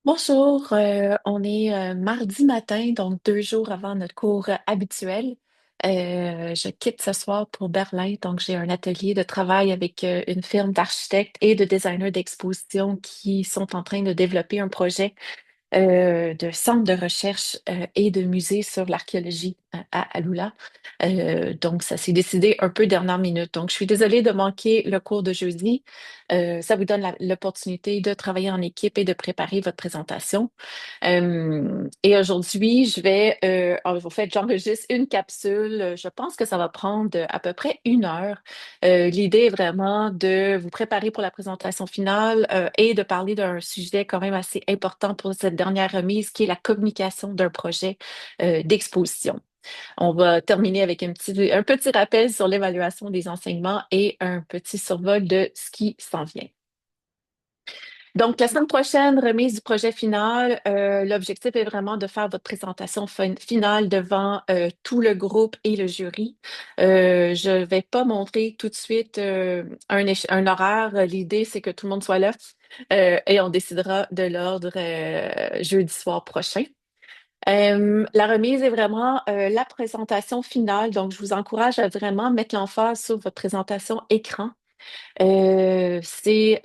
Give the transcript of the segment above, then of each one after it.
Bonjour, on est mardi matin, donc 2 jours avant notre cours habituel. Je quitte ce soir pour Berlin, donc j'ai un atelier de travail avec une firme d'architectes et de designers d'exposition qui sont en train de développer un projet de centre de recherche et de musée sur l'archéologie à Alula. Donc, ça s'est décidé un peu dernière minute. Donc, je suis désolée de manquer le cours de jeudi. Ça vous donne l'opportunité de travailler en équipe et de préparer votre présentation. Et aujourd'hui, en fait, j'enregistre une capsule. Je pense que ça va prendre à peu près 1 heure. L'idée est vraiment de vous préparer pour la présentation finale et de parler d'un sujet quand même assez important pour cette dernière remise, qui est la communication d'un projet d'exposition. On va terminer avec un petit rappel sur l'évaluation des enseignements et un petit survol de ce qui s'en vient. Donc, la semaine prochaine, remise du projet final. L'objectif est vraiment de faire votre présentation finale devant tout le groupe et le jury. Je ne vais pas montrer tout de suite un horaire. L'idée, c'est que tout le monde soit là et on décidera de l'ordre jeudi soir prochain. La remise est vraiment la présentation finale. Donc, je vous encourage à vraiment mettre l'emphase sur votre présentation écran. C'est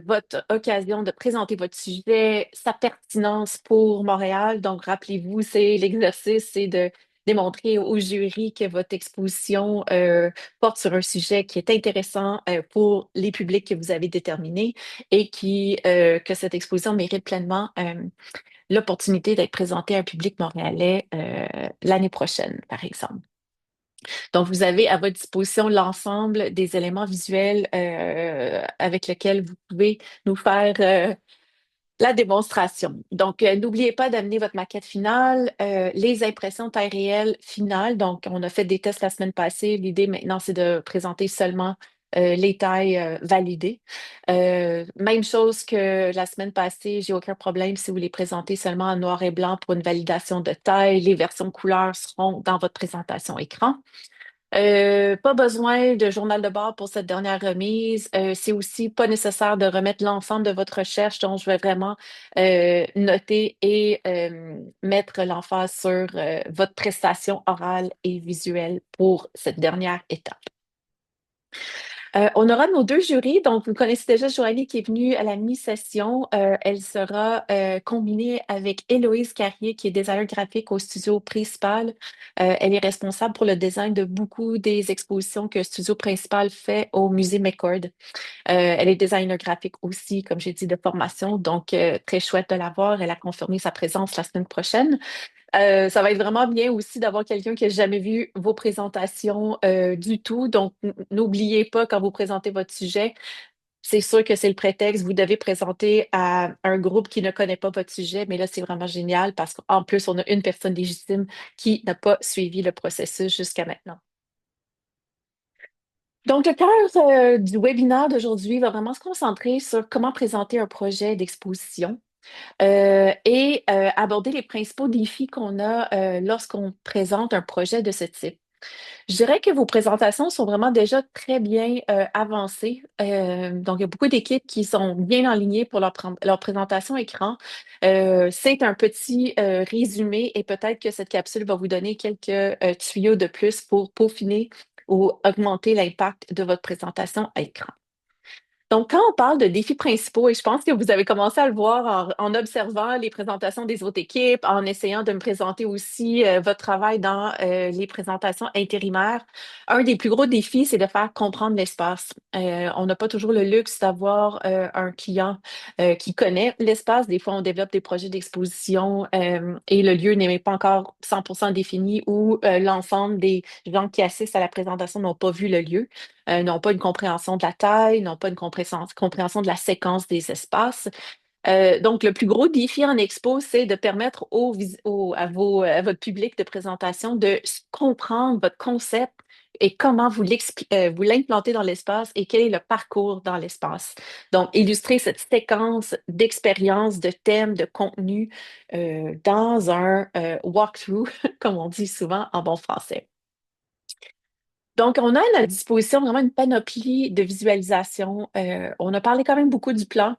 votre occasion de présenter votre sujet, sa pertinence pour Montréal. Donc, rappelez-vous, c'est l'exercice, c'est de démontrer au jury que votre exposition porte sur un sujet qui est intéressant pour les publics que vous avez déterminés et que cette exposition mérite pleinement l'opportunité d'être présentée à un public montréalais l'année prochaine, par exemple. Donc, vous avez à votre disposition l'ensemble des éléments visuels avec lesquels vous pouvez nous faire la démonstration. Donc, n'oubliez pas d'amener votre maquette finale, les impressions taille réelle finale. Donc, on a fait des tests la semaine passée. L'idée maintenant, c'est de présenter seulement les tailles validées. Même chose que la semaine passée, j'ai aucun problème si vous les présentez seulement en noir et blanc pour une validation de taille. Les versions couleurs seront dans votre présentation écran. Pas besoin de journal de bord pour cette dernière remise. C'est aussi pas nécessaire de remettre l'ensemble de votre recherche, donc je vais vraiment noter et mettre l'emphase sur votre prestation orale et visuelle pour cette dernière étape. On aura nos deux jurys. Donc, vous connaissez déjà Joanie qui est venue à la mi-session. Elle sera combinée avec Héloïse Carrier, qui est designer graphique au studio Principal. Elle est responsable pour le design de beaucoup des expositions que Studio Principal fait au musée McCord. Elle est designer graphique aussi, comme j'ai dit, de formation. Donc, très chouette de la voir. Elle a confirmé sa présence la semaine prochaine. Ça va être vraiment bien aussi d'avoir quelqu'un qui n'a jamais vu vos présentations du tout. Donc, n'oubliez pas quand vous présentez votre sujet, c'est sûr que c'est le prétexte. Vous devez présenter à un groupe qui ne connaît pas votre sujet, mais là, c'est vraiment génial parce qu'en plus, on a une personne légitime qui n'a pas suivi le processus jusqu'à maintenant. Donc, le cœur du webinaire d'aujourd'hui va vraiment se concentrer sur comment présenter un projet d'exposition et aborder les principaux défis qu'on a lorsqu'on présente un projet de ce type. Je dirais que vos présentations sont vraiment déjà très bien avancées. Donc, il y a beaucoup d'équipes qui sont bien alignées pour leur présentation écran. C'est un petit résumé et peut-être que cette capsule va vous donner quelques tuyaux de plus pour peaufiner ou augmenter l'impact de votre présentation à écran. Donc, quand on parle de défis principaux, et je pense que vous avez commencé à le voir en observant les présentations des autres équipes, en essayant de me présenter aussi votre travail dans les présentations intérimaires, un des plus gros défis, c'est de faire comprendre l'espace. On n'a pas toujours le luxe d'avoir un client qui connaît l'espace. Des fois, on développe des projets d'exposition et le lieu n'est pas encore 100% défini ou l'ensemble des gens qui assistent à la présentation n'ont pas vu le lieu, n'ont pas une compréhension de la taille, n'ont pas une compréhension de la séquence des espaces. Donc, le plus gros défi en expo, c'est de permettre à votre public de présentation de comprendre votre concept et comment vous l'implantez dans l'espace et quel est le parcours dans l'espace. Donc, illustrer cette séquence d'expériences, de thèmes, de contenu dans un walkthrough, comme on dit souvent en bon français. Donc, on a à notre disposition vraiment une panoplie de visualisation. On a parlé quand même beaucoup du plan.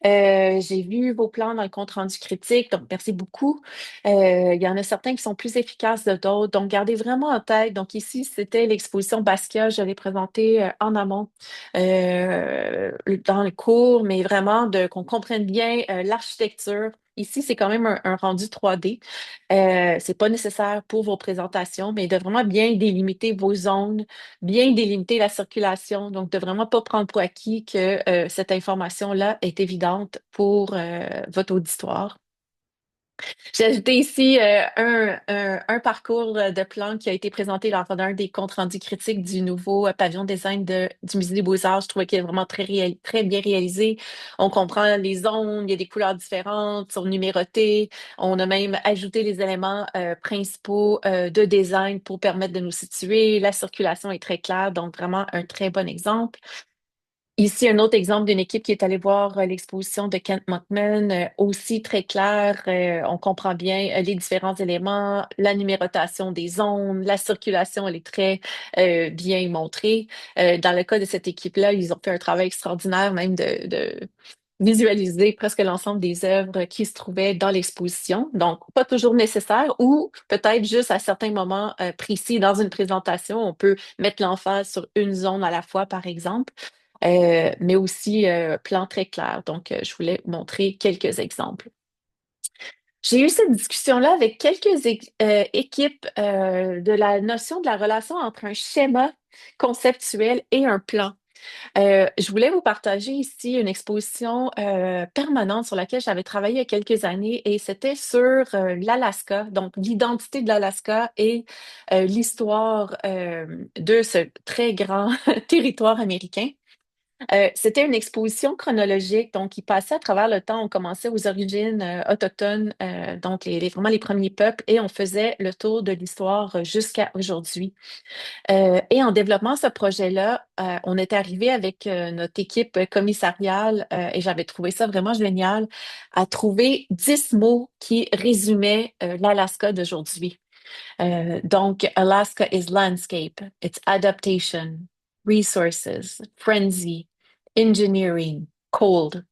J'ai vu vos plans dans le compte-rendu critique, donc merci beaucoup. Il y en a certains qui sont plus efficaces que d'autres, donc gardez vraiment en tête. Donc ici, c'était l'exposition Basquiat, je l'ai présentée en amont dans le cours, mais vraiment qu'on comprenne bien l'architecture. Ici, c'est quand même un rendu 3D. C'est pas nécessaire pour vos présentations, mais de vraiment bien délimiter vos zones, bien délimiter la circulation. Donc, de vraiment pas prendre pour acquis que cette information-là est évidente pour votre auditoire. J'ai ajouté ici un parcours de plan qui a été présenté lors d'un des comptes rendus critiques du nouveau pavillon design du Musée des Beaux-Arts. Je trouvais qu'il est vraiment très bien réalisé. On comprend les zones, il y a des couleurs différentes, sont numérotées. On a même ajouté les éléments principaux de design pour permettre de nous situer. La circulation est très claire, donc vraiment un très bon exemple. Ici, un autre exemple d'une équipe qui est allée voir l'exposition de Kent Monkman, aussi très clair. On comprend bien les différents éléments, la numérotation des zones, la circulation, elle est très bien montrée. Dans le cas de cette équipe-là, ils ont fait un travail extraordinaire, même de visualiser presque l'ensemble des œuvres qui se trouvaient dans l'exposition. Donc, pas toujours nécessaire ou peut-être juste à certains moments précis dans une présentation, on peut mettre l'emphase sur une zone à la fois, par exemple mais aussi plan très clair. Donc, je voulais montrer quelques exemples. J'ai eu cette discussion-là avec quelques équipes de la notion de la relation entre un schéma conceptuel et un plan. Je voulais vous partager ici une exposition permanente sur laquelle j'avais travaillé il y a quelques années et c'était sur l'Alaska, donc l'identité de l'Alaska et l'histoire de ce très grand territoire américain. C'était une exposition chronologique, donc il passait à travers le temps. On commençait aux origines autochtones, donc vraiment les premiers peuples, et on faisait le tour de l'histoire jusqu'à aujourd'hui. Et en développant ce projet-là, on est arrivé avec notre équipe commissariale, et j'avais trouvé ça vraiment génial, à trouver 10 mots qui résumaient l'Alaska d'aujourd'hui. Donc, Alaska is landscape, it's adaptation, resources, frenzy, engineering, cold.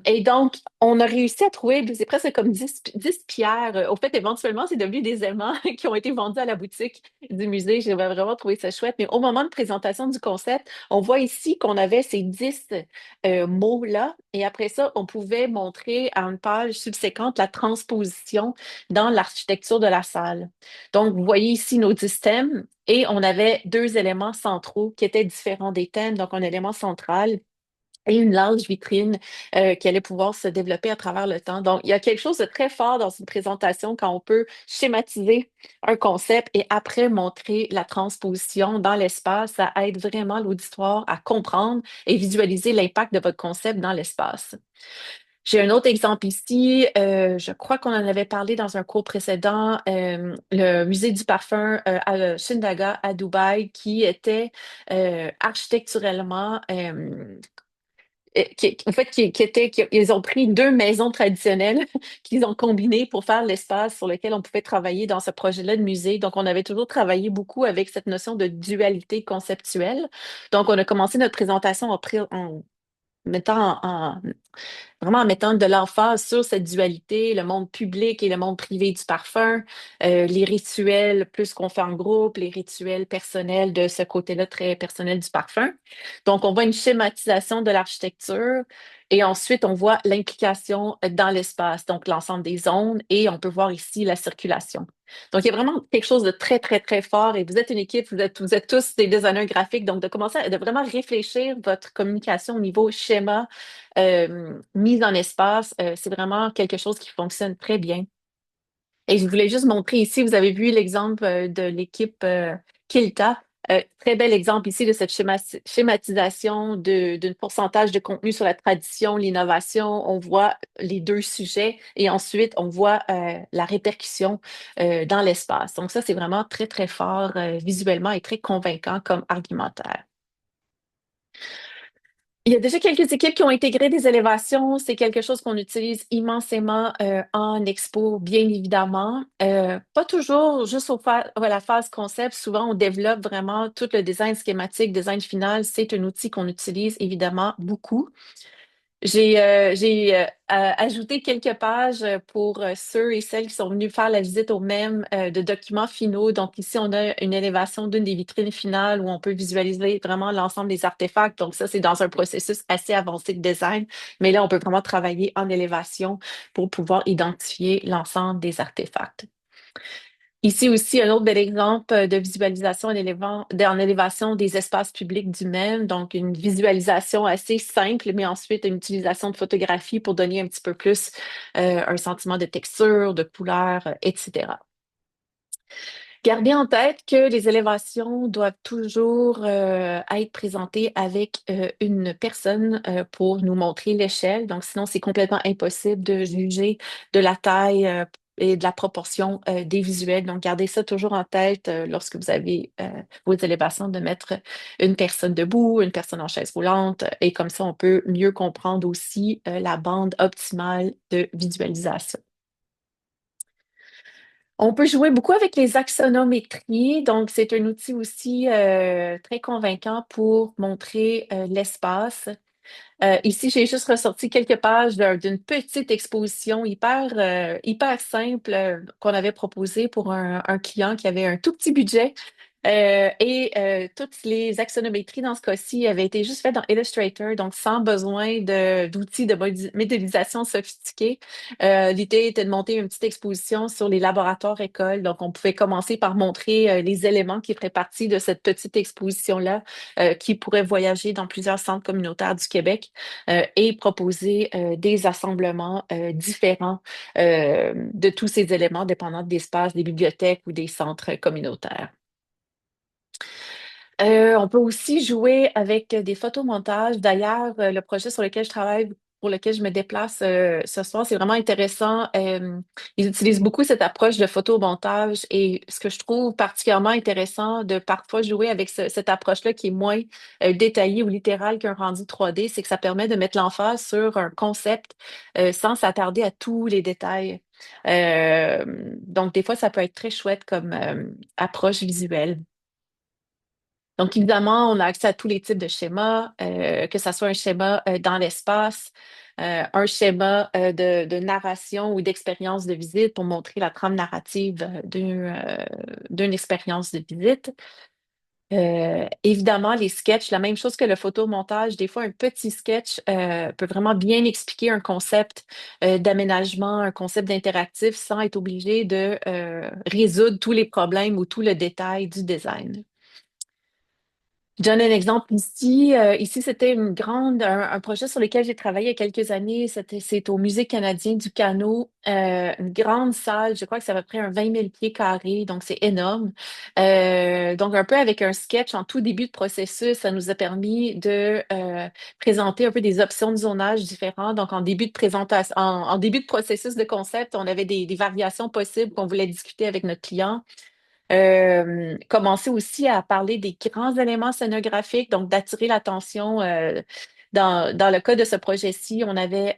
Et donc, on a réussi à trouver, c'est presque comme 10 pierres. Au fait, éventuellement, c'est devenu des aimants qui ont été vendus à la boutique du musée. J'ai vraiment trouvé ça chouette. Mais au moment de présentation du concept, on voit ici qu'on avait ces 10 mots-là. Et après ça, on pouvait montrer à une page subséquente la transposition dans l'architecture de la salle. Donc, vous voyez ici nos 10 thèmes. Et on avait deux éléments centraux qui étaient différents des thèmes. Donc, un élément central et une large vitrine qui allait pouvoir se développer à travers le temps. Donc, il y a quelque chose de très fort dans une présentation quand on peut schématiser un concept et après montrer la transposition dans l'espace. Ça aide vraiment l'auditoire à comprendre et visualiser l'impact de votre concept dans l'espace. J'ai un autre exemple ici. Je crois qu'on en avait parlé dans un cours précédent, le musée du parfum à Shindaga à Dubaï, qui était architecturellement en fait, ils ont pris deux maisons traditionnelles qu'ils ont combinées pour faire l'espace sur lequel on pouvait travailler dans ce projet-là de musée. Donc, on avait toujours travaillé beaucoup avec cette notion de dualité conceptuelle. Donc, on a commencé notre présentation en mettant vraiment en mettant de l'emphase sur cette dualité, le monde public et le monde privé du parfum, les rituels plus qu'on fait en groupe, les rituels personnels de ce côté-là très personnel du parfum. Donc, on voit une schématisation de l'architecture et ensuite, on voit l'implication dans l'espace, donc l'ensemble des zones et on peut voir ici la circulation. Donc, il y a vraiment quelque chose de très, très, très fort et vous êtes une équipe, vous êtes tous des designers graphiques, donc de commencer de vraiment réfléchir votre communication au niveau schéma, mise en espace, c'est vraiment quelque chose qui fonctionne très bien. Et je voulais juste montrer ici, vous avez vu l'exemple de l'équipe Kilta. Très bel exemple ici de cette schématisation d'un pourcentage de contenu sur la tradition, l'innovation. On voit les deux sujets et ensuite on voit la répercussion dans l'espace. Donc ça, c'est vraiment très, très fort visuellement et très convaincant comme argumentaire. Il y a déjà quelques équipes qui ont intégré des élévations. C'est quelque chose qu'on utilise immensément en expo, bien évidemment. Pas toujours juste à la phase concept. Souvent, on développe vraiment tout le design schématique, design final. C'est un outil qu'on utilise évidemment beaucoup. J'ai ajouté quelques pages pour ceux et celles qui sont venus faire la visite au même de documents finaux. Donc ici, on a une élévation d'une des vitrines finales où on peut visualiser vraiment l'ensemble des artefacts. Donc ça, c'est dans un processus assez avancé de design. Mais là, on peut vraiment travailler en élévation pour pouvoir identifier l'ensemble des artefacts. Ici aussi, un autre bel exemple de visualisation en élévation des espaces publics du même. Donc, une visualisation assez simple, mais ensuite une utilisation de photographie pour donner un petit peu plus un sentiment de texture, de couleur, etc. Gardez en tête que les élévations doivent toujours être présentées avec une personne pour nous montrer l'échelle. Donc, sinon, c'est complètement impossible de juger de la taille et de la proportion des visuels. Donc, gardez ça toujours en tête lorsque vous avez vos élévations, de mettre une personne debout, une personne en chaise roulante. Et comme ça, on peut mieux comprendre aussi la bande optimale de visualisation. On peut jouer beaucoup avec les axonométries, donc c'est un outil aussi très convaincant pour montrer l'espace. Ici, j'ai juste ressorti quelques pages d'une petite exposition hyper simple qu'on avait proposée pour un client qui avait un tout petit budget. Toutes les axonométries dans ce cas-ci avaient été juste faites dans Illustrator, donc sans besoin d'outils de modélisation sophistiqués. L'idée était de monter une petite exposition sur les laboratoires écoles. Donc, on pouvait commencer par montrer les éléments qui feraient partie de cette petite exposition-là, qui pourraient voyager dans plusieurs centres communautaires du Québec et proposer des assemblements différents de tous ces éléments, dépendant des espaces, des bibliothèques ou des centres communautaires. On peut aussi jouer avec des photomontages. D'ailleurs, le projet sur lequel je travaille, pour lequel je me déplace ce soir, c'est vraiment intéressant. Ils utilisent beaucoup cette approche de photomontage et ce que je trouve particulièrement intéressant de parfois jouer avec cette approche-là qui est moins détaillée ou littérale qu'un rendu 3D, c'est que ça permet de mettre l'emphase sur un concept sans s'attarder à tous les détails. Donc, des fois, ça peut être très chouette comme approche visuelle. Donc, évidemment, on a accès à tous les types de schémas, que ce soit un schéma dans l'espace, un schéma de narration ou d'expérience de visite pour montrer la trame narrative d'une expérience de visite. Évidemment, les sketchs, la même chose que le photomontage, des fois, un petit sketch peut vraiment bien expliquer un concept d'aménagement, un concept d'interactif sans être obligé de résoudre tous les problèmes ou tout le détail du design. Je donne un exemple ici. Ici, c'était un projet sur lequel j'ai travaillé il y a quelques années. C'est au Musée canadien du canot, une grande salle. Je crois que c'est à peu près un 20 000 pieds carrés, donc c'est énorme. Donc, un peu avec un sketch en tout début de processus, ça nous a permis de présenter un peu des options de zonage différents. Donc, en début de présentation, en début de processus de concept, on avait des variations possibles qu'on voulait discuter avec notre client. Commencer aussi à parler des grands éléments scénographiques, donc d'attirer l'attention. Dans le cas de ce projet-ci, on avait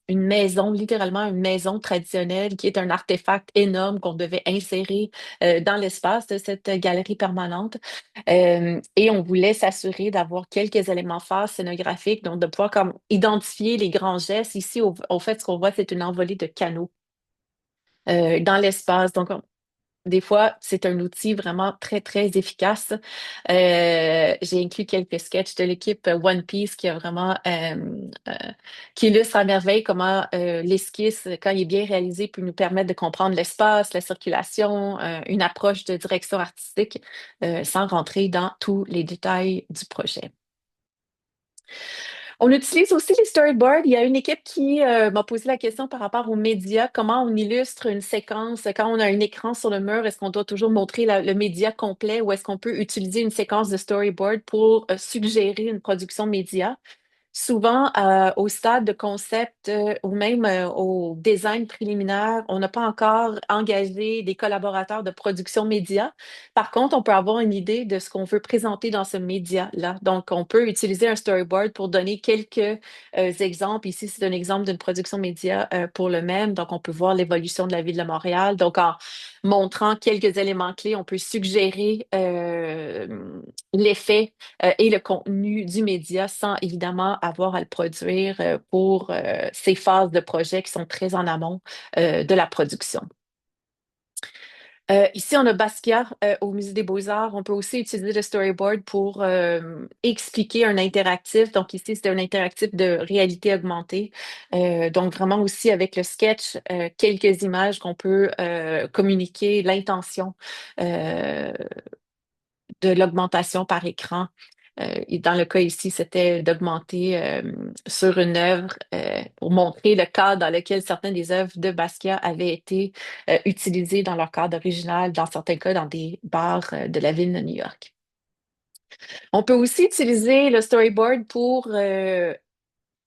une maison, littéralement une maison traditionnelle qui est un artefact énorme qu'on devait insérer dans l'espace de cette galerie permanente. Et on voulait s'assurer d'avoir quelques éléments phares scénographiques, donc de pouvoir comme identifier les grands gestes. Ici, au fait, ce qu'on voit, c'est une envolée de canaux dans l'espace. Donc, des fois, c'est un outil vraiment très, très efficace. J'ai inclus quelques sketchs de l'équipe One Piece qui a vraiment qui illustre à merveille comment l'esquisse, quand il est bien réalisé, peut nous permettre de comprendre l'espace, la circulation, une approche de direction artistique sans rentrer dans tous les détails du projet. On utilise aussi les storyboards. Il y a une équipe qui m'a posé la question par rapport aux médias, comment on illustre une séquence quand on a un écran sur le mur. Est-ce qu'on doit toujours montrer le média complet ou est-ce qu'on peut utiliser une séquence de storyboard pour suggérer une production média? Souvent, au stade de concept ou même au design préliminaire, on n'a pas encore engagé des collaborateurs de production média. Par contre, on peut avoir une idée de ce qu'on veut présenter dans ce média-là. Donc, on peut utiliser un storyboard pour donner quelques exemples. Ici, c'est un exemple d'une production média pour le même. Donc, on peut voir l'évolution de la ville de Montréal. Donc, en montrant quelques éléments clés, on peut suggérer l'effet et le contenu du média sans évidemment avoir à le produire pour ces phases de projet qui sont très en amont de la production. Ici, on a Basquiat au Musée des Beaux-Arts. On peut aussi utiliser le storyboard pour expliquer un interactif. Donc ici, c'est un interactif de réalité augmentée. Donc vraiment aussi avec le sketch, quelques images qu'on peut communiquer l'intention euh, de l'augmentation par écran. Et dans le cas ici, c'était d'augmenter sur une œuvre pour montrer le cadre dans lequel certaines des œuvres de Basquiat avaient été utilisées dans leur cadre original, dans certains cas dans des bars de la ville de New York. On peut aussi utiliser le storyboard pour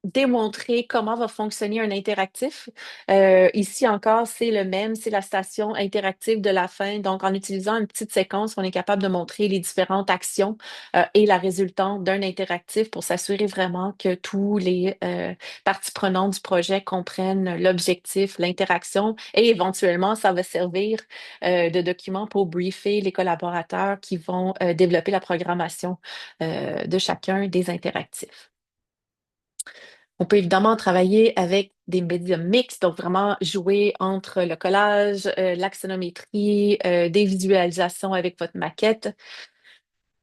démontrer comment va fonctionner un interactif. Ici encore, c'est le même, c'est la station interactive de la fin. Donc, en utilisant une petite séquence, on est capable de montrer les différentes actions et la résultante d'un interactif pour s'assurer vraiment que tous les parties prenantes du projet comprennent l'objectif, l'interaction et éventuellement, ça va servir de document pour briefer les collaborateurs qui vont développer la programmation de chacun des interactifs. On peut évidemment travailler avec des médias mixtes, donc vraiment jouer entre le collage, l'axonométrie, des visualisations avec votre maquette.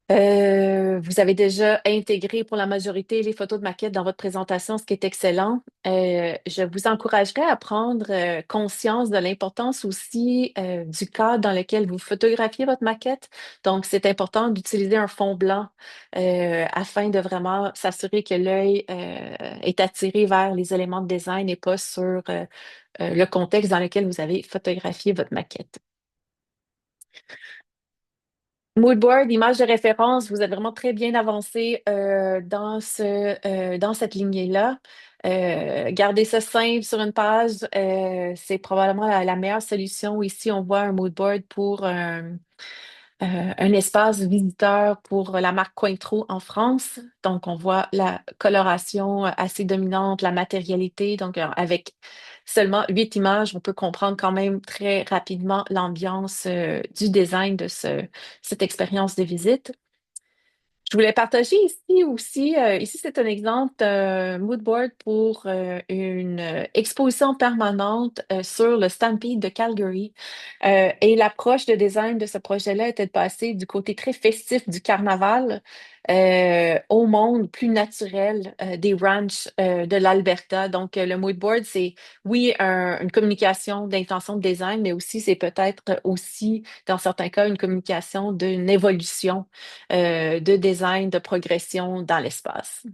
Vous avez déjà intégré pour la majorité les photos de maquette dans votre présentation, ce qui est excellent. Je vous encouragerais à prendre conscience de l'importance aussi du cadre dans lequel vous photographiez votre maquette. Donc, c'est important d'utiliser un fond blanc afin de vraiment s'assurer que l'œil est attiré vers les éléments de design et pas sur le contexte dans lequel vous avez photographié votre maquette. Moodboard, image de référence, vous êtes vraiment très bien avancé dans cette lignée-là. Gardez ça simple sur une page, c'est probablement la meilleure solution. Ici, on voit un moodboard pour un espace visiteur pour la marque Cointreau en France. Donc, on voit la coloration assez dominante, la matérialité. Donc, avec seulement 8 images, on peut comprendre quand même très rapidement l'ambiance du design de cette expérience de visite. Je voulais partager ici aussi, ici c'est un exemple d'un mood board pour une exposition permanente sur le Stampede de Calgary. Et l'approche de design de ce projet-là était de passer du côté très festif du carnaval au monde plus naturel des ranchs de l'Alberta. Donc le mood board, c'est oui une communication d'intention de design, mais aussi c'est peut-être aussi dans certains cas une communication d'une évolution de design, de progression dans l'espace.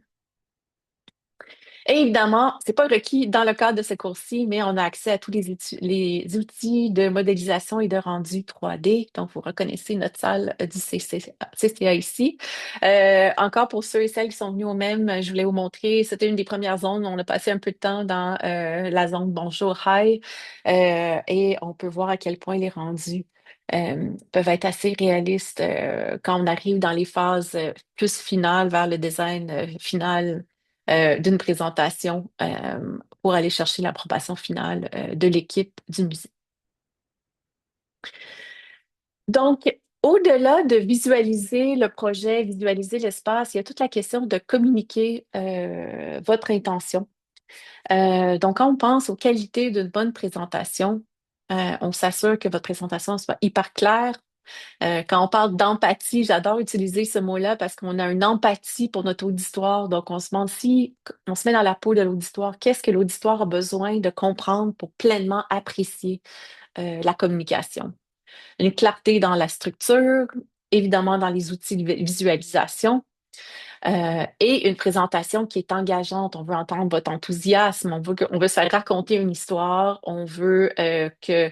Et évidemment, c'est pas requis dans le cadre de ce cours-ci, mais on a accès à tous les outils de modélisation et de rendu 3D. Donc, vous reconnaissez notre salle du CCA ici. Encore pour ceux et celles qui sont venus au même, je voulais vous montrer, c'était une des premières zones. On a passé un peu de temps dans la zone Bonjour Hi et on peut voir à quel point les rendus peuvent être assez réalistes quand on arrive dans les phases plus finales vers le design final d'une présentation pour aller chercher l'approbation finale de l'équipe du musée. Donc, au-delà de visualiser le projet, visualiser l'espace, il y a toute la question de communiquer votre intention. Donc, quand on pense aux qualités d'une bonne présentation, on s'assure que votre présentation soit hyper claire. Quand on parle d'empathie, j'adore utiliser ce mot-là parce qu'on a une empathie pour notre auditoire. Donc, on se demande si on se met dans la peau de l'auditoire, qu'est-ce que l'auditoire a besoin de comprendre pour pleinement apprécier la communication. Une clarté dans la structure, évidemment dans les outils de visualisation. Et une présentation qui est engageante. On veut entendre votre enthousiasme, on veut se faire raconter une histoire, on veut que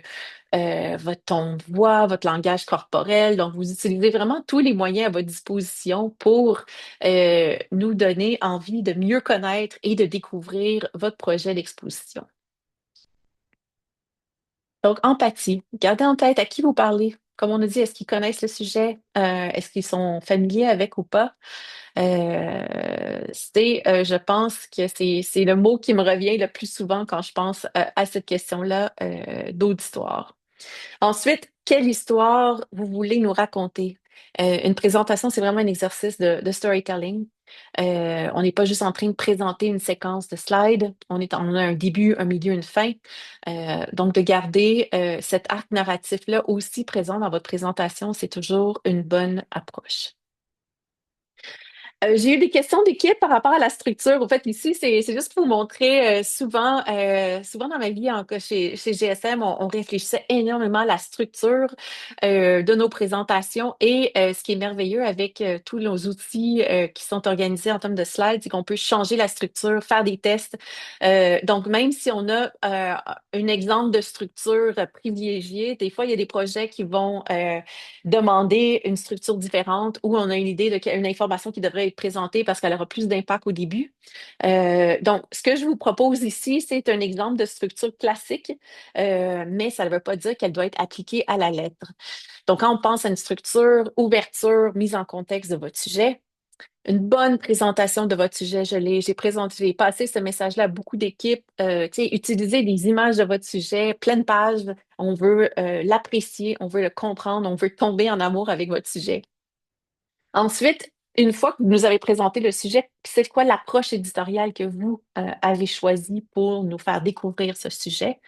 votre ton de voix, votre langage corporel. Donc, vous utilisez vraiment tous les moyens à votre disposition pour nous donner envie de mieux connaître et de découvrir votre projet d'exposition. Donc, empathie. Gardez en tête à qui vous parlez. Comme on a dit, est-ce qu'ils connaissent le sujet? Est-ce qu'ils sont familiers avec ou pas? Je pense que c'est le mot qui me revient le plus souvent quand je pense à cette question-là d'auditoire. Ensuite, quelle histoire vous voulez nous raconter? Une présentation, c'est vraiment un exercice de storytelling. On n'est pas juste en train de présenter une séquence de slides, on a un début, un milieu, une fin. Donc, de garder cet arc narratif-là aussi présent dans votre présentation, c'est toujours une bonne approche. J'ai eu des questions d'équipe par rapport à la structure. En fait, ici, c'est juste pour vous montrer souvent dans ma vie chez GSM, on réfléchissait énormément à la structure de nos présentations et ce qui est merveilleux avec tous nos outils qui sont organisés en termes de slides, c'est qu'on peut changer la structure, faire des tests. Donc, même si on a un exemple de structure privilégiée, des fois, il y a des projets qui vont demander une structure différente ou on a une idée une information qui devrait être présentée parce qu'elle aura plus d'impact au début. Donc, ce que je vous propose ici, c'est un exemple de structure classique, mais ça ne veut pas dire qu'elle doit être appliquée à la lettre. Donc, quand on pense à une structure, ouverture, mise en contexte de votre sujet, une bonne présentation de votre sujet, j'ai passé ce message-là à beaucoup d'équipes. Utilisez des images de votre sujet, pleine page. On veut l'apprécier, on veut le comprendre, on veut tomber en amour avec votre sujet. Ensuite, une fois que vous nous avez présenté le sujet, c'est quoi l'approche éditoriale que vous avez choisie pour nous faire découvrir ce sujet?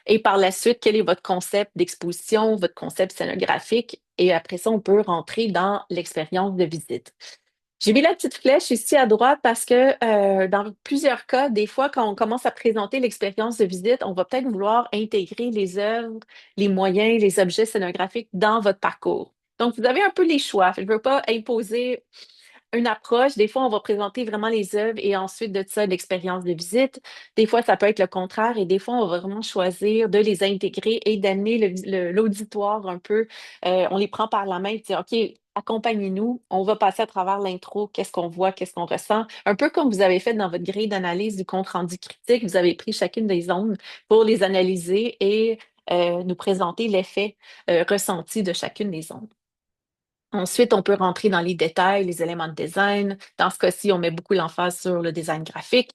Et par la suite, quel est votre concept d'exposition, votre concept scénographique? Et après ça, on peut rentrer dans l'expérience de visite. J'ai mis la petite flèche ici à droite parce que dans plusieurs cas, des fois, quand on commence à présenter l'expérience de visite, on va peut-être vouloir intégrer les œuvres, les moyens, les objets scénographiques dans votre parcours. Donc, vous avez un peu les choix. Je ne veux pas imposer une approche. Des fois, on va présenter vraiment les œuvres et ensuite de ça, l'expérience de visite. Des fois, ça peut être le contraire et des fois, on va vraiment choisir de les intégrer et d'amener l'auditoire un peu. On les prend par la main et dire, OK, accompagnez-nous. On va passer à travers l'intro. Qu'est-ce qu'on voit? Qu'est-ce qu'on ressent? Un peu comme vous avez fait dans votre grille d'analyse du compte-rendu critique. Vous avez pris chacune des zones pour les analyser et nous présenter l'effet ressenti de chacune des zones. Ensuite, on peut rentrer dans les détails, les éléments de design. Dans ce cas-ci, on met beaucoup l'emphase sur le design graphique,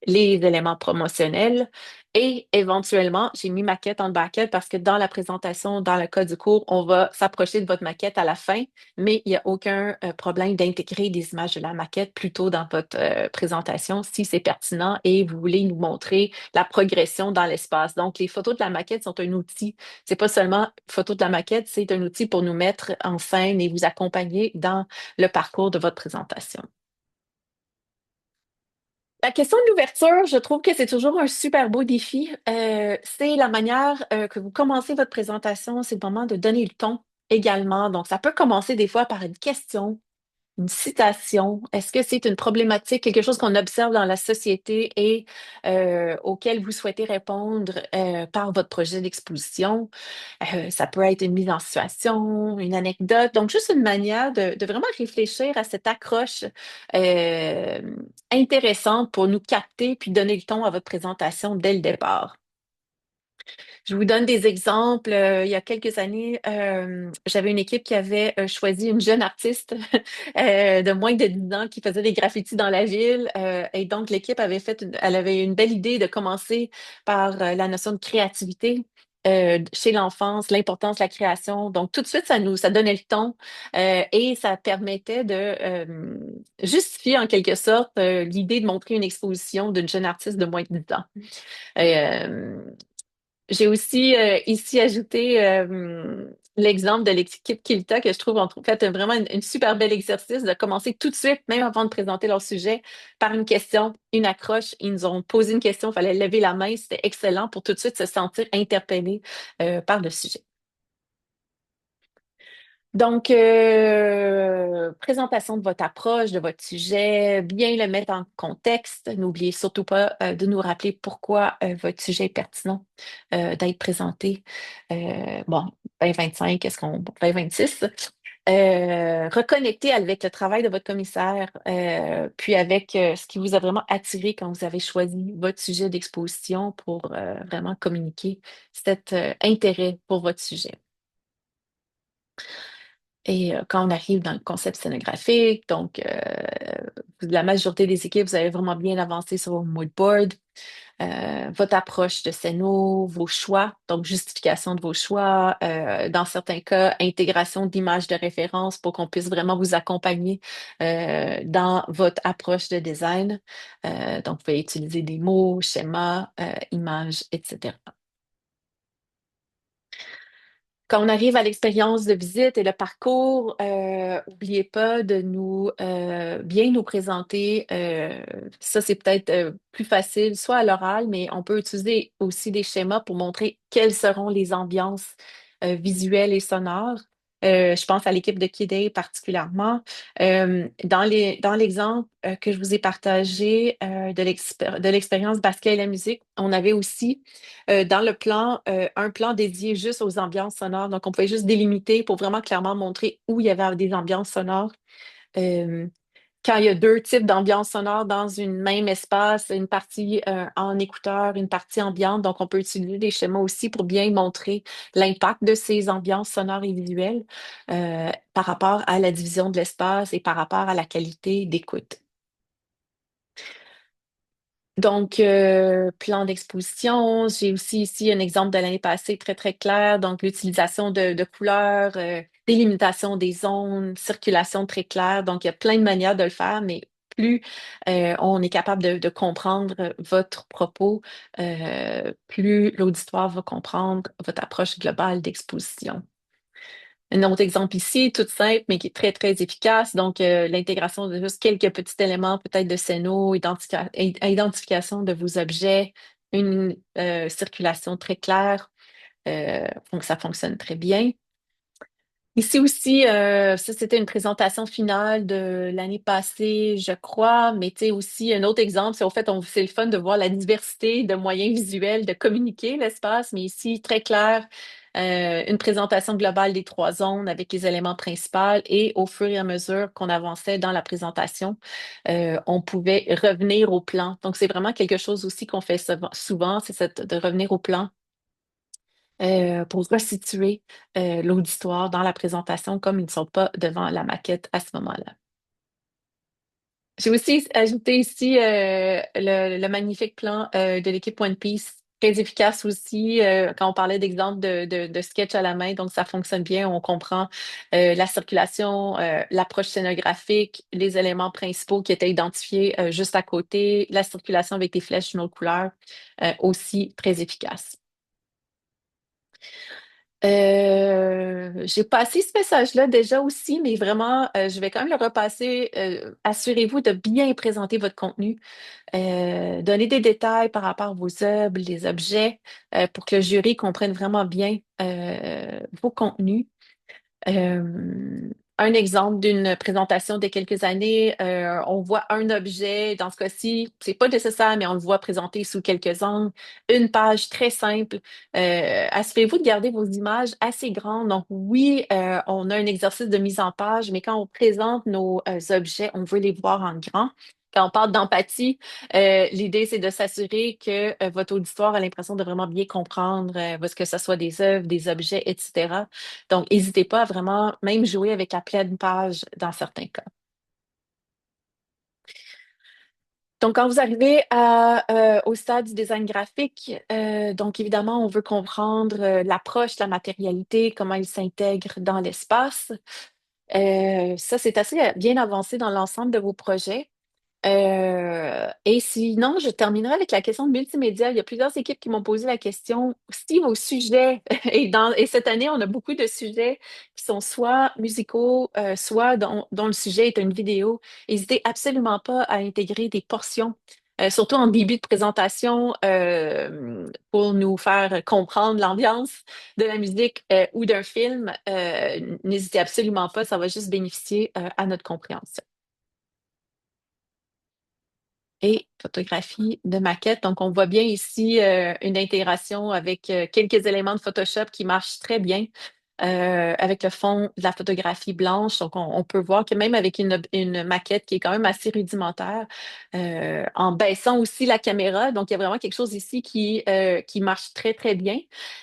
les éléments promotionnels et éventuellement, j'ai mis maquette en maquette parce que dans la présentation, dans le cas du cours, on va s'approcher de votre maquette à la fin, mais il n'y a aucun problème d'intégrer des images de la maquette plus tôt dans votre présentation si c'est pertinent et vous voulez nous montrer la progression dans l'espace. Donc, les photos de la maquette sont un outil. C'est pas seulement photo de la maquette, c'est un outil pour nous mettre en scène et vous accompagner dans le parcours de votre présentation. La question de l'ouverture, je trouve que c'est toujours un super beau défi. C'est la manière que vous commencez votre présentation, c'est le moment de donner le ton également. Donc, ça peut commencer des fois par une question, une citation. Est-ce que c'est une problématique, quelque chose qu'on observe dans la société et auquel vous souhaitez répondre par votre projet d'exposition? Ça peut être une mise en situation, une anecdote. Donc, juste une manière de vraiment réfléchir à cette accroche euh, intéressante pour nous capter puis donner le ton à votre présentation dès le départ. Je vous donne des exemples. Il y a quelques années, j'avais une équipe qui avait choisi une jeune artiste de moins de 10 ans qui faisait des graffitis dans la ville. Et donc, l'équipe elle avait une belle idée de commencer par la notion de créativité. Chez l'enfance, l'importance de la création. Donc, tout de suite, ça donnait le ton et ça permettait de justifier en quelque sorte l'idée de montrer une exposition d'une jeune artiste de moins de 10 ans. Euh, j'ai aussi ici ajouté l'exemple de l'équipe Kilta que je trouve en fait vraiment une super bel exercice de commencer tout de suite, même avant de présenter leur sujet, par une question, une accroche. Ils nous ont posé une question, il fallait lever la main, c'était excellent pour tout de suite se sentir interpellé par le sujet. Donc, présentation de votre approche, de votre sujet, bien le mettre en contexte. N'oubliez surtout pas de nous rappeler pourquoi votre sujet est pertinent d'être présenté. Bon, 2025, est-ce qu'on 2026? Reconnecter avec le travail de votre commissaire, puis avec ce qui vous a vraiment attiré quand vous avez choisi votre sujet d'exposition pour vraiment communiquer cet intérêt pour votre sujet. Et quand on arrive dans le concept scénographique, donc la majorité des équipes, vous avez vraiment bien avancé sur vos mood board, votre approche de scéno, vos choix, donc justification de vos choix, dans certains cas, intégration d'images de référence pour qu'on puisse vraiment vous accompagner dans votre approche de design. Donc, vous pouvez utiliser des mots, schémas, images, etc. Quand on arrive à l'expérience de visite et le parcours, n'oubliez pas de nous bien nous présenter. Ça, c'est peut-être plus facile, soit à l'oral, mais on peut utiliser aussi des schémas pour montrer quelles seront les ambiances visuelles et sonores. Je pense à l'équipe de Kidé particulièrement. Dans l'exemple que je vous ai partagé de l'expérience Basquiat et la musique, on avait aussi dans le plan, un plan dédié juste aux ambiances sonores. Donc, on pouvait juste délimiter pour vraiment clairement montrer où il y avait des ambiances sonores. Euh, Quand il y a deux types d'ambiances sonores dans une même espace, une partie en écouteur, une partie ambiante. Donc, on peut utiliser des schémas aussi pour bien montrer l'impact de ces ambiances sonores et visuelles par rapport à la division de l'espace et par rapport à la qualité d'écoute. Donc, plan d'exposition. J'ai aussi ici un exemple de l'année passée très, très clair. Donc, l'utilisation de couleurs, délimitation des zones, circulation très claire. Donc, il y a plein de manières de le faire, mais plus on est capable de comprendre votre propos, plus l'auditoire va comprendre votre approche globale d'exposition. Un autre exemple ici, tout simple, mais qui est très, très efficace. Donc, l'intégration de juste quelques petits éléments, peut-être de scéno, identification de vos objets, une circulation très claire. Donc, ça fonctionne très bien. Ici aussi, ça c'était une présentation finale de l'année passée, je crois, mais tu sais aussi un autre exemple, c'est au fait, c'est le fun de voir la diversité de moyens visuels de communiquer l'espace, mais ici très clair, une présentation globale des trois zones avec les éléments principaux et au fur et à mesure qu'on avançait dans la présentation, on pouvait revenir au plan. Donc c'est vraiment quelque chose aussi qu'on fait souvent, c'est de revenir au plan pour resituer l'auditoire dans la présentation comme ils ne sont pas devant la maquette à ce moment-là. J'ai aussi ajouté ici le magnifique plan de l'équipe One Piece, très efficace aussi quand on parlait d'exemple de sketch à la main, donc ça fonctionne bien, on comprend la circulation, l'approche scénographique, les éléments principaux qui étaient identifiés juste à côté, la circulation avec des flèches d'une autre couleur, aussi très efficace. J'ai passé ce message-là déjà aussi, mais vraiment, je vais quand même le repasser. Assurez-vous de bien présenter votre contenu. Donnez des détails par rapport à vos œuvres, les objets, pour que le jury comprenne vraiment bien vos contenus. Euh, un exemple d'une présentation de quelques années, on voit un objet, dans ce cas-ci, c'est pas nécessaire, mais on le voit présenté sous quelques angles. Une page très simple. Assurez-vous de garder vos images assez grandes. Donc oui, on a un exercice de mise en page, mais quand on présente nos objets, on veut les voir en grand. Quand on parle d'empathie, l'idée, c'est de s'assurer que votre auditoire a l'impression de vraiment bien comprendre, que ce soit des œuvres, des objets, etc. Donc, n'hésitez pas à vraiment même jouer avec la pleine page dans certains cas. Donc, quand vous arrivez au stade du design graphique, donc évidemment, on veut comprendre l'approche, la matérialité, comment il s'intègre dans l'espace. Ça, c'est assez bien avancé dans l'ensemble de vos projets. Et sinon, je terminerai avec la question de multimédia. Il y a plusieurs équipes qui m'ont posé la question si vos sujets, et cette année, on a beaucoup de sujets qui sont soit musicaux, soit dont le sujet est une vidéo. N'hésitez absolument pas à intégrer des portions surtout en début de présentation, pour nous faire comprendre l'ambiance de la musique ou d'un film. N'hésitez absolument pas, ça va juste bénéficier à notre compréhension. Et photographie de maquette. Donc, on voit bien ici une intégration avec quelques éléments de Photoshop qui marchent très bien avec le fond de la photographie blanche. Donc, on peut voir que même avec une maquette qui est quand même assez rudimentaire, en baissant aussi la caméra, donc il y a vraiment quelque chose ici qui marche très, très bien.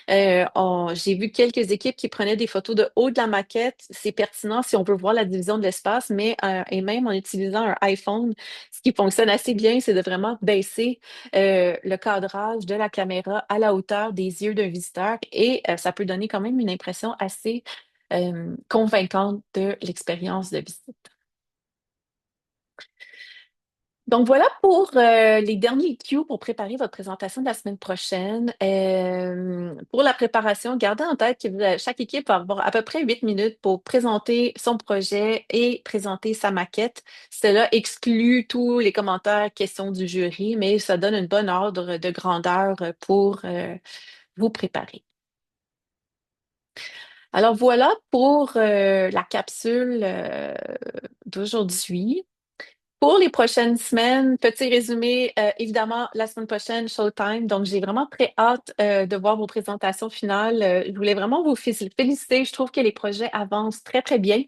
J'ai vu quelques équipes qui prenaient des photos de haut de la maquette. C'est pertinent si on veut voir la division de l'espace, mais et même en utilisant un iPhone, ce qui fonctionne assez bien, c'est de vraiment baisser le cadrage de la caméra à la hauteur des yeux d'un visiteur et ça peut donner quand même une impression assez convaincante de l'expérience de visite. Donc voilà pour les derniers cues pour préparer votre présentation de la semaine prochaine. Pour la préparation, gardez en tête que chaque équipe va avoir à peu près 8 minutes pour présenter son projet et présenter sa maquette. Cela exclut tous les commentaires, questions du jury, mais ça donne une bonne ordre de grandeur pour vous préparer. Alors voilà pour la capsule d'aujourd'hui. Pour les prochaines semaines, petit résumé, évidemment, la semaine prochaine, Showtime. Donc, j'ai vraiment très hâte de voir vos présentations finales. Je voulais vraiment vous féliciter. Je trouve que les projets avancent très, très bien.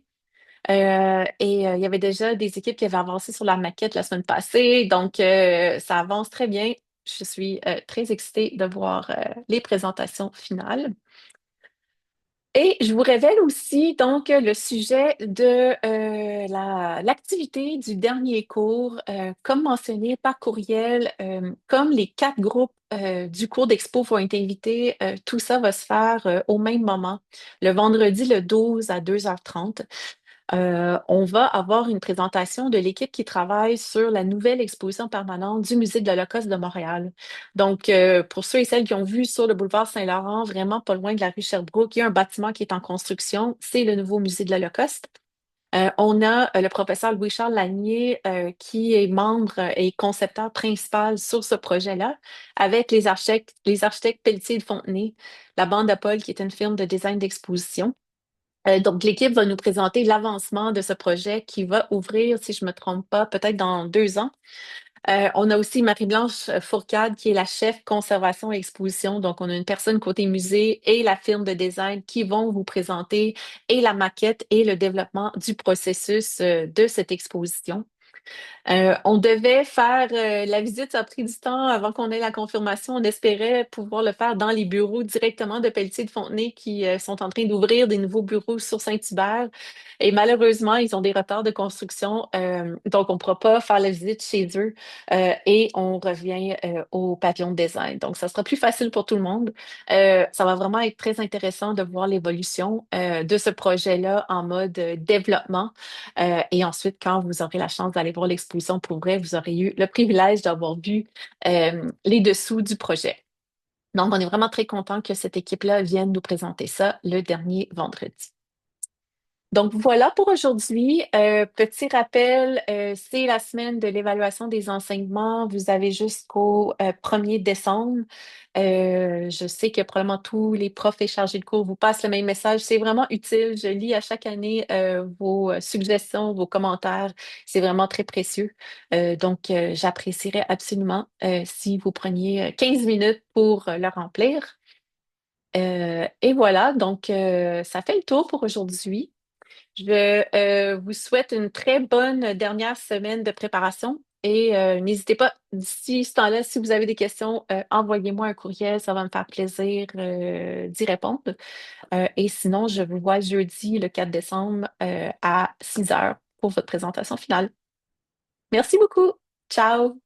Il y avait déjà des équipes qui avaient avancé sur la maquette la semaine passée. Donc, ça avance très bien. Je suis très excitée de voir les présentations finales. Et je vous révèle aussi donc le sujet de l'activité du dernier cours, comme mentionné par courriel, comme les 4 groupes du cours d'expo vont être invités, tout ça va se faire au même moment, le vendredi le 12 à 2h30. On va avoir une présentation de l'équipe qui travaille sur la nouvelle exposition permanente du Musée de l'Holocauste de Montréal. Donc, pour ceux et celles qui ont vu sur le boulevard Saint-Laurent, vraiment pas loin de la rue Sherbrooke, il y a un bâtiment qui est en construction. C'est le nouveau Musée de l'Holocauste. On a le professeur Louis-Charles Lanier qui est membre et concepteur principal sur ce projet-là, avec les architectes Pelletier et Fontenay, la bande à Paul, qui est une firme de design d'exposition. Donc, l'équipe va nous présenter l'avancement de ce projet qui va ouvrir, si je ne me trompe pas, peut-être dans 2 ans. On a aussi Marie-Blanche Fourcade, qui est la chef conservation et exposition. Donc, on a une personne côté musée et la firme de design qui vont vous présenter et la maquette et le développement du processus de cette exposition. On devait faire la visite, ça a pris du temps avant qu'on ait la confirmation. On espérait pouvoir le faire dans les bureaux directement de Pelletier de Fontenay qui sont en train d'ouvrir des nouveaux bureaux sur Saint-Hubert. Et malheureusement, ils ont des retards de construction, donc on ne pourra pas faire la visite chez eux et on revient au pavillon de design. Donc, ça sera plus facile pour tout le monde. Ça va vraiment être très intéressant de voir l'évolution de ce projet-là en mode développement. Et ensuite, quand vous aurez la chance d'aller voir l'exposition pour vrai, vous aurez eu le privilège d'avoir vu les dessous du projet. Donc, on est vraiment très content que cette équipe-là vienne nous présenter ça le dernier vendredi. Donc voilà pour aujourd'hui. Petit rappel, c'est la semaine de l'évaluation des enseignements. Vous avez jusqu'au 1er décembre. Je sais que probablement tous les profs et chargés de cours vous passent le même message. C'est vraiment utile. Je lis à chaque année vos suggestions, vos commentaires. C'est vraiment très précieux. Donc, j'apprécierais absolument si vous preniez 15 minutes pour le remplir. Et voilà, donc ça fait le tour pour aujourd'hui. Je vous souhaite une très bonne dernière semaine de préparation et n'hésitez pas, d'ici ce temps-là, si vous avez des questions, envoyez-moi un courriel, ça va me faire plaisir d'y répondre. Et sinon, je vous vois jeudi, le 4 décembre, à 6 heures pour votre présentation finale. Merci beaucoup. Ciao.